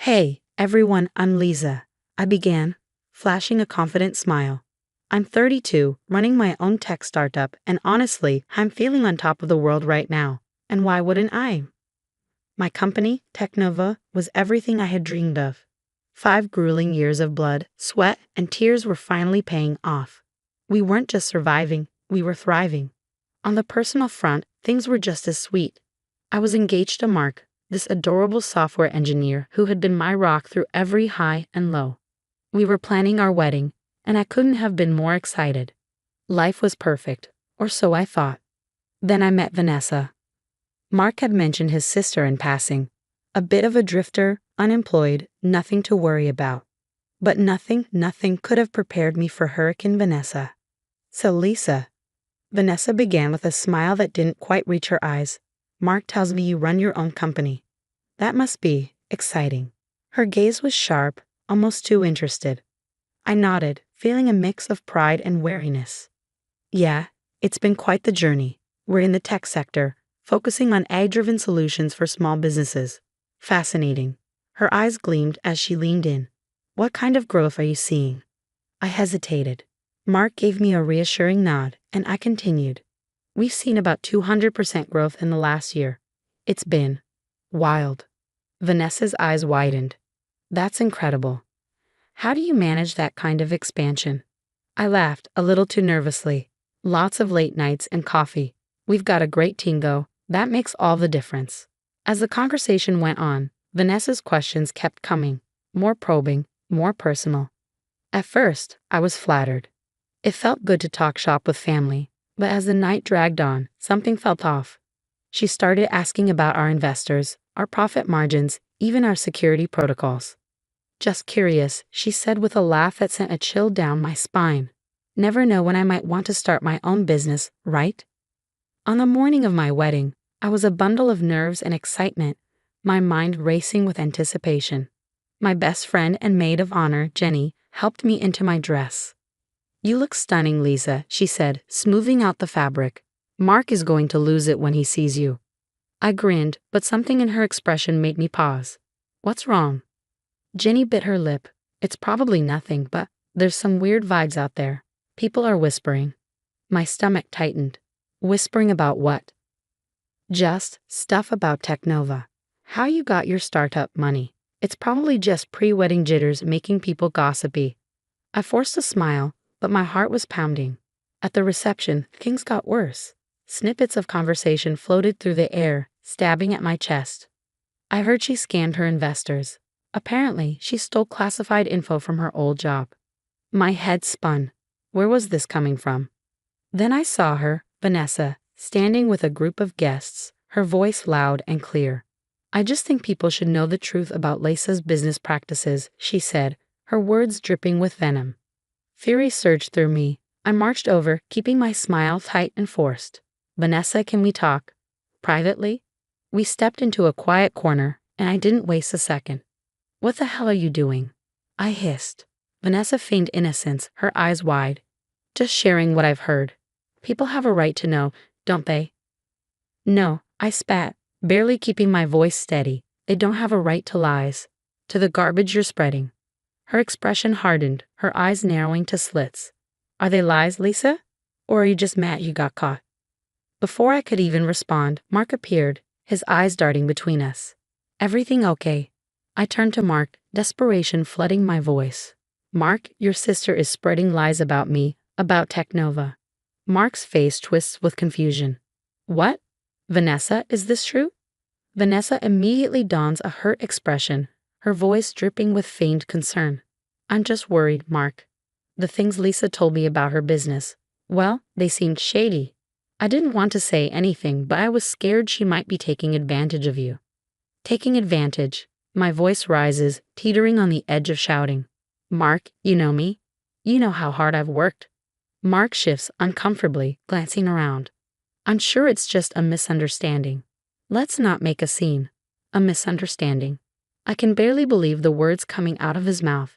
Hey, everyone, I'm Lisa. I began, flashing a confident smile. I'm 32, running my own tech startup, and honestly, I'm feeling on top of the world right now. And why wouldn't I? My company, Technova, was everything I had dreamed of. 5 grueling years of blood, sweat, and tears were finally paying off. We weren't just surviving, we were thriving. On the personal front, things were just as sweet. I was engaged to Mark, this adorable software engineer who had been my rock through every high and low. We were planning our wedding, and I couldn't have been more excited. Life was perfect, or so I thought. Then I met Vanessa. Mark had mentioned his sister in passing. A bit of a drifter, unemployed, nothing to worry about. But nothing could have prepared me for Hurricane Vanessa. So Lisa. Vanessa began with a smile that didn't quite reach her eyes. Mark tells me you run your own company. That must be exciting. Her gaze was sharp, almost too interested. I nodded, feeling a mix of pride and wariness. Yeah, it's been quite the journey. We're in the tech sector, focusing on AI-driven solutions for small businesses. Fascinating. Her eyes gleamed as she leaned in. What kind of growth are you seeing? I hesitated. Mark gave me a reassuring nod, and I continued. We've seen about 200% growth in the last year. It's been wild. Vanessa's eyes widened. That's incredible. How do you manage that kind of expansion? I laughed, a little too nervously. Lots of late nights and coffee. We've got a great team though. That makes all the difference. As the conversation went on, Vanessa's questions kept coming. More probing, more personal. At first, I was flattered. It felt good to talk shop with family, but as the night dragged on, something felt off. She started asking about our investors, our profit margins, even our security protocols. Just curious, she said with a laugh that sent a chill down my spine. Never know when I might want to start my own business, right? On the morning of my wedding, I was a bundle of nerves and excitement, my mind racing with anticipation. My best friend and maid of honor, Jenny, helped me into my dress. You look stunning, Lisa, she said, smoothing out the fabric. Mark is going to lose it when he sees you. I grinned, but something in her expression made me pause. What's wrong? Jenny bit her lip. It's probably nothing, but there's some weird vibes out there. People are whispering. My stomach tightened. Whispering about what? Just stuff about Technova. How you got your startup money. It's probably just pre-wedding jitters making people gossipy. I forced a smile, but my heart was pounding. At the reception, things got worse. Snippets of conversation floated through the air, stabbing at my chest. I heard she scanned her investors. Apparently, she stole classified info from her old job. My head spun. Where was this coming from? Then I saw her, Vanessa, standing with a group of guests, her voice loud and clear. I just think people should know the truth about Lisa's business practices, she said, her words dripping with venom. Fury surged through me. I marched over, keeping my smile tight and forced. Vanessa, can we talk? Privately? We stepped into a quiet corner, and I didn't waste a second. What the hell are you doing? I hissed. Vanessa feigned innocence, her eyes wide. Just sharing what I've heard. People have a right to know, don't they? No, I spat, barely keeping my voice steady. They don't have a right to lies. To the garbage you're spreading. Her expression hardened, her eyes narrowing to slits. Are they lies, Lisa? Or are you just mad you got caught? Before I could even respond, Mark appeared, his eyes darting between us. Everything okay? I turned to Mark, desperation flooding my voice. Mark, your sister is spreading lies about me, about Technova. Mark's face twists with confusion. What? Vanessa, is this true? Vanessa immediately dons a hurt expression, her voice dripping with feigned concern. I'm just worried, Mark. The things Lisa told me about her business, well, they seemed shady. I didn't want to say anything, but I was scared she might be taking advantage of you. Taking advantage. My voice rises, teetering on the edge of shouting. Mark, you know me. You know how hard I've worked. Mark shifts uncomfortably, glancing around. I'm sure it's just a misunderstanding. Let's not make a scene. A misunderstanding. I can barely believe the words coming out of his mouth.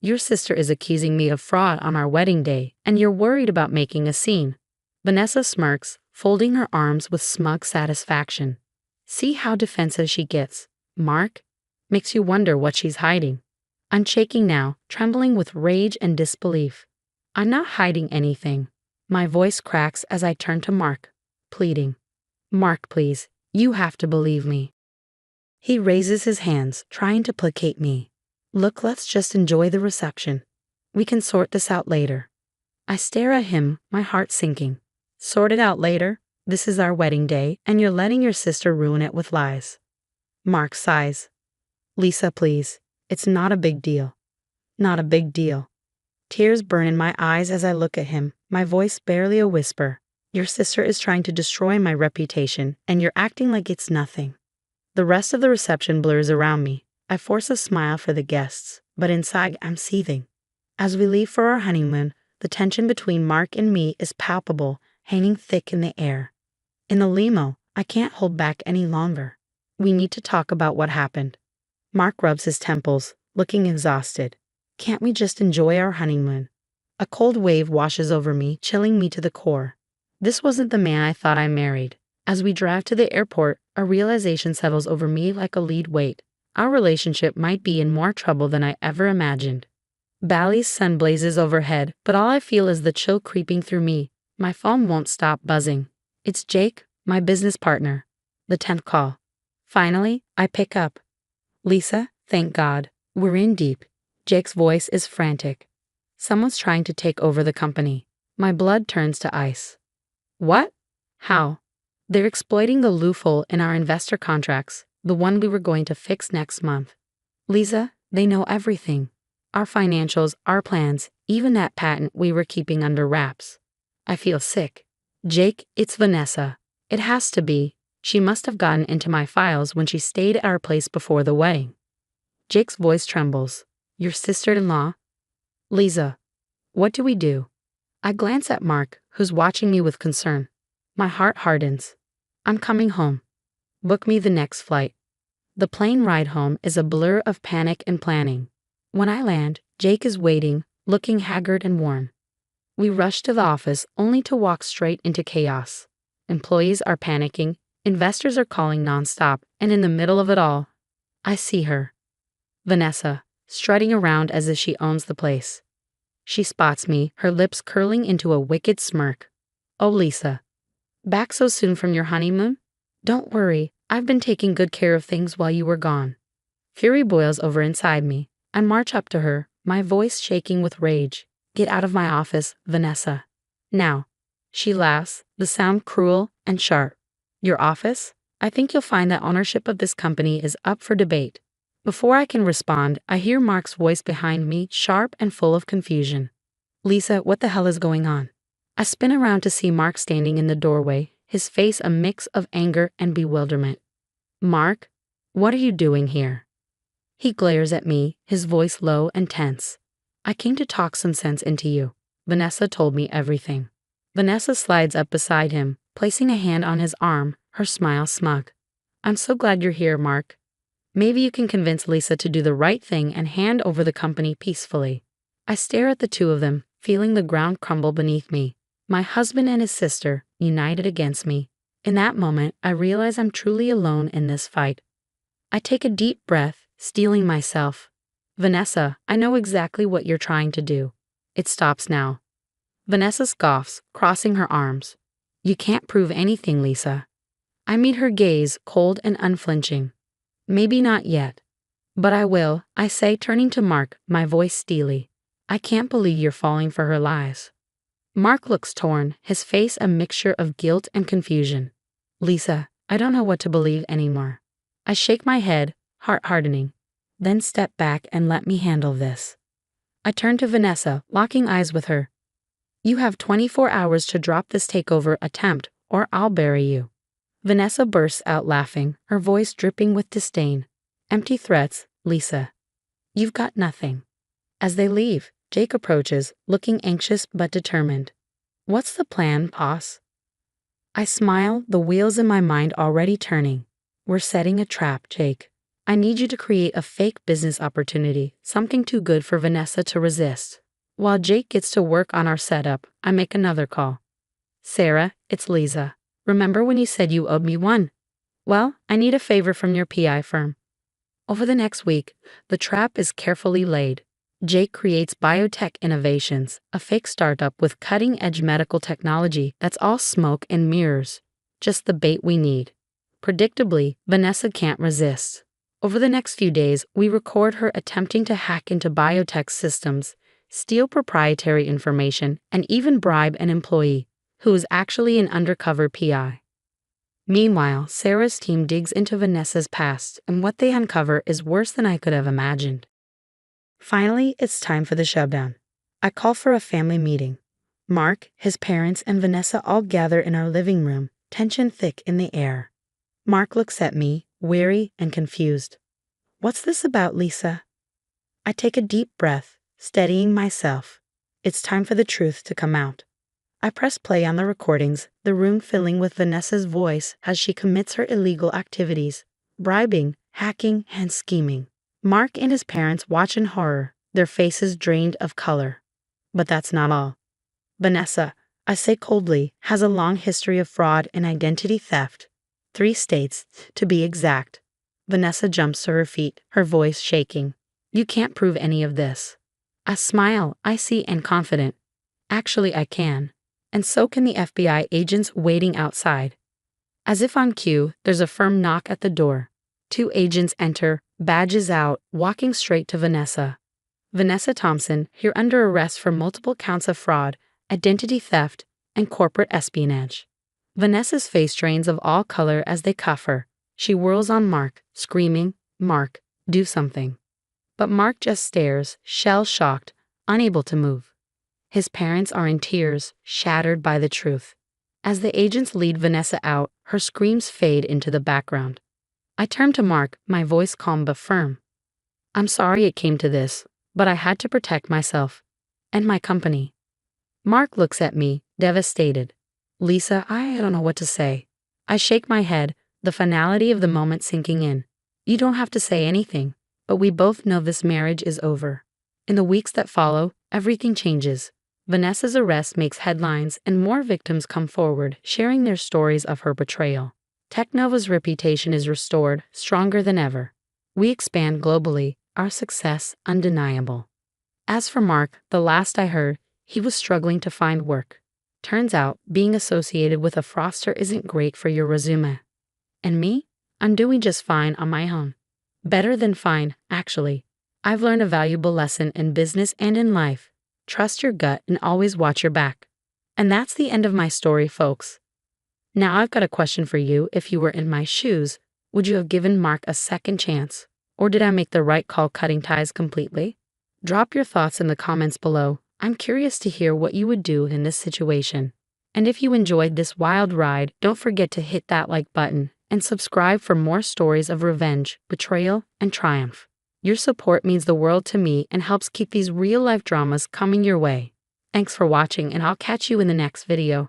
Your sister is accusing me of fraud on our wedding day, and you're worried about making a scene. Vanessa smirks, folding her arms with smug satisfaction. See how defensive she gets. Mark? Makes you wonder what she's hiding. I'm shaking now, trembling with rage and disbelief. I'm not hiding anything. My voice cracks as I turn to Mark, pleading. Mark, please, you have to believe me. He raises his hands, trying to placate me. Look, let's just enjoy the reception. We can sort this out later. I stare at him, my heart sinking. Sort it out later? This is our wedding day, and you're letting your sister ruin it with lies. Mark sighs. Lisa, please. It's not a big deal. Not a big deal. Tears burn in my eyes as I look at him, my voice barely a whisper. Your sister is trying to destroy my reputation, and you're acting like it's nothing. The rest of the reception blurs around me. I force a smile for the guests, but inside I'm seething. As we leave for our honeymoon, the tension between Mark and me is palpable, hanging thick in the air. In the limo, I can't hold back any longer. We need to talk about what happened. Mark rubs his temples, looking exhausted. Can't we just enjoy our honeymoon? A cold wave washes over me, chilling me to the core. This wasn't the man I thought I married. As we drive to the airport, a realization settles over me like a lead weight. Our relationship might be in more trouble than I ever imagined. Bali's sun blazes overhead, but all I feel is the chill creeping through me. My phone won't stop buzzing. It's Jake, my business partner. The 10th call. Finally, I pick up. Lisa, thank God, we're in deep. Jake's voice is frantic. Someone's trying to take over the company. My blood turns to ice. What? How? They're exploiting the loophole in our investor contracts, the one we were going to fix next month. Lisa, they know everything. Our financials, our plans, even that patent we were keeping under wraps. I feel sick. Jake, it's Vanessa. It has to be. She must have gotten into my files when she stayed at our place before the wedding. Jake's voice trembles. Your sister-in-law? Lisa, what do we do? I glance at Mark, who's watching me with concern. My heart hardens. I'm coming home. Book me the next flight. The plane ride home is a blur of panic and planning. When I land, Jake is waiting, looking haggard and worn. We rush to the office only to walk straight into chaos. Employees are panicking, investors are calling nonstop, and in the middle of it all, I see her. Vanessa, strutting around as if she owns the place. She spots me, her lips curling into a wicked smirk. Oh, Lisa. Back so soon from your honeymoon? Don't worry, I've been taking good care of things while you were gone. Fury boils over inside me. I march up to her, my voice shaking with rage. Get out of my office, Vanessa. Now. She laughs, the sound cruel and sharp. Your office? I think you'll find that ownership of this company is up for debate. Before I can respond, I hear Mark's voice behind me, sharp and full of confusion. Lisa, what the hell is going on? I spin around to see Mark standing in the doorway, his face a mix of anger and bewilderment. Mark, what are you doing here? He glares at me, his voice low and tense. I came to talk some sense into you. Vanessa told me everything. Vanessa slides up beside him, placing a hand on his arm, her smile smug. I'm so glad you're here, Mark. Maybe you can convince Lisa to do the right thing and hand over the company peacefully. I stare at the two of them, feeling the ground crumble beneath me. My husband and his sister, united against me. In that moment, I realize I'm truly alone in this fight. I take a deep breath, steeling myself. Vanessa, I know exactly what you're trying to do. It stops now. Vanessa scoffs, crossing her arms. You can't prove anything, Lisa. I meet her gaze, cold and unflinching. Maybe not yet. But I will, I say, turning to Mark, my voice steely. I can't believe you're falling for her lies. Mark looks torn, his face a mixture of guilt and confusion. Lisa, I don't know what to believe anymore. I shake my head, heart hardening. Then step back and let me handle this. I turn to Vanessa, locking eyes with her. You have 24 hours to drop this takeover attempt, or I'll bury you. Vanessa bursts out laughing, her voice dripping with disdain. Empty threats, Lisa. You've got nothing. As they leave, Jake approaches, looking anxious but determined. What's the plan, boss? I smile, the wheels in my mind already turning. We're setting a trap, Jake. I need you to create a fake business opportunity, something too good for Vanessa to resist. While Jake gets to work on our setup, I make another call. Sarah, it's Lisa. Remember when you said you owed me one? Well, I need a favor from your PI firm. Over the next week, the trap is carefully laid. Jake creates Biotech Innovations, a fake startup with cutting-edge medical technology that's all smoke and mirrors. Just the bait we need. Predictably, Vanessa can't resist. Over the next few days, we record her attempting to hack into biotech systems, steal proprietary information, and even bribe an employee, who is actually an undercover PI. Meanwhile, Sarah's team digs into Vanessa's past, and what they uncover is worse than I could have imagined. Finally, it's time for the showdown. I call for a family meeting. Mark, his parents, and Vanessa all gather in our living room, tension thick in the air. Mark looks at me, weary and confused. "What's this about, Lisa?" I take a deep breath, steadying myself. It's time for the truth to come out. I press play on the recordings, the room filling with Vanessa's voice as she commits her illegal activities, bribing, hacking, and scheming. Mark and his parents watch in horror, their faces drained of color. But that's not all. Vanessa, I say coldly, has a long history of fraud and identity theft. 3 states, to be exact. Vanessa jumps to her feet, her voice shaking. "You can't prove any of this." I smile, icy and confident. "Actually, I can. And so can the FBI agents waiting outside." As if on cue, there's a firm knock at the door. 2 agents enter, badges out, walking straight to Vanessa. "Vanessa Thompson, you're under arrest for multiple counts of fraud, identity theft, and corporate espionage." Vanessa's face drains of all color as they cuff her. She whirls on Mark, screaming, "Mark, do something." But Mark just stares, shell-shocked, unable to move. His parents are in tears, shattered by the truth. As the agents lead Vanessa out, her screams fade into the background. I turn to Mark, my voice calm but firm. "I'm sorry it came to this, but I had to protect myself. And my company." Mark looks at me, devastated. "Lisa, I don't know what to say." I shake my head, the finality of the moment sinking in. "You don't have to say anything, but we both know this marriage is over." In the weeks that follow, everything changes. Vanessa's arrest makes headlines and more victims come forward, sharing their stories of her betrayal. Technova's reputation is restored, stronger than ever. We expand globally, our success undeniable. As for Mark, the last I heard, he was struggling to find work. Turns out, being associated with a fraudster isn't great for your resume. And me? I'm doing just fine on my own. Better than fine, actually. I've learned a valuable lesson in business and in life. Trust your gut and always watch your back. And that's the end of my story, folks. Now I've got a question for you. If you were in my shoes, would you have given Mark a second chance? Or did I make the right call cutting ties completely? Drop your thoughts in the comments below. I'm curious to hear what you would do in this situation. And if you enjoyed this wild ride, don't forget to hit that like button and subscribe for more stories of revenge, betrayal, and triumph. Your support means the world to me and helps keep these real-life dramas coming your way. Thanks for watching, and I'll catch you in the next video.